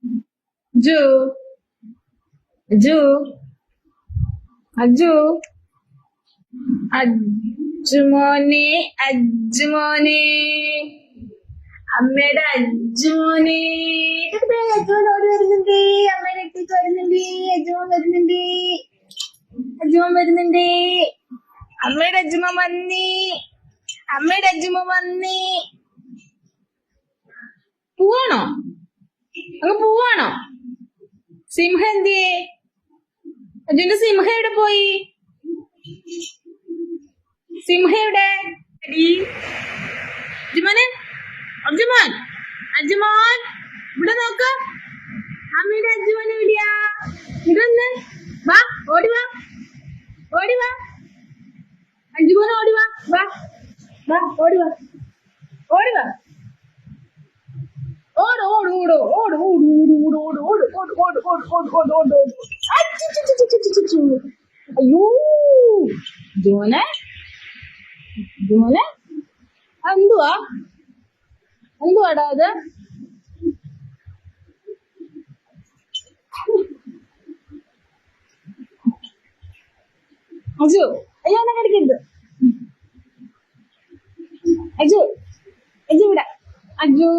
അജു അജു അജു അജുമോനെ അജുമോനെ അമ്മയുടെ അജുമോനെ അജുമോൻ ഓടി വരുന്നുണ്ട്. അമ്മയുടെ അടുത്തേക്ക് വരുന്നുണ്ട്. അജുമോൻ വരുന്നുണ്ട്. അജുമോൻ വരുന്നുണ്ട്. അമ്മയുടെ അജുമോൻ വന്നി. അമ്മയുടെ അജുമോൻ വന്നി. പോവാണോ? അങ്ങ് പോവാണോ? സിംഹ എന്തിയേ? അജുന്റെ സിംഹ എവിടെ പോയി? സിംഹ എവിടെ? അജുമോനെ അജുമോൻ അജുമോൻ ഇവിടെ നോക്ക. അമ്മയുടെ അജുമോൻ എവിടെയാ? ഇതൊന്ന് വാ, ഓടിവാ ഓടിവാ. അജുമോൻ ഓടിവാ. വാ വാ, ഓടിവാ ഓടിവാ. ഓട് ഓട് ഓട് ഓട് ഓട് ഓട് ഓട് ഓട് ഓട് ഓട് ഓട് ഓട് ഓട് ഓട് ഓട്. അയ്യോ ജോനെ ജോനെ എന്തുവാ എന്തുവാടാ അത്? അജു അയ്യോ എന്നെ കടിക്കരുത്. അജു അജു ഇവിടെ. അജു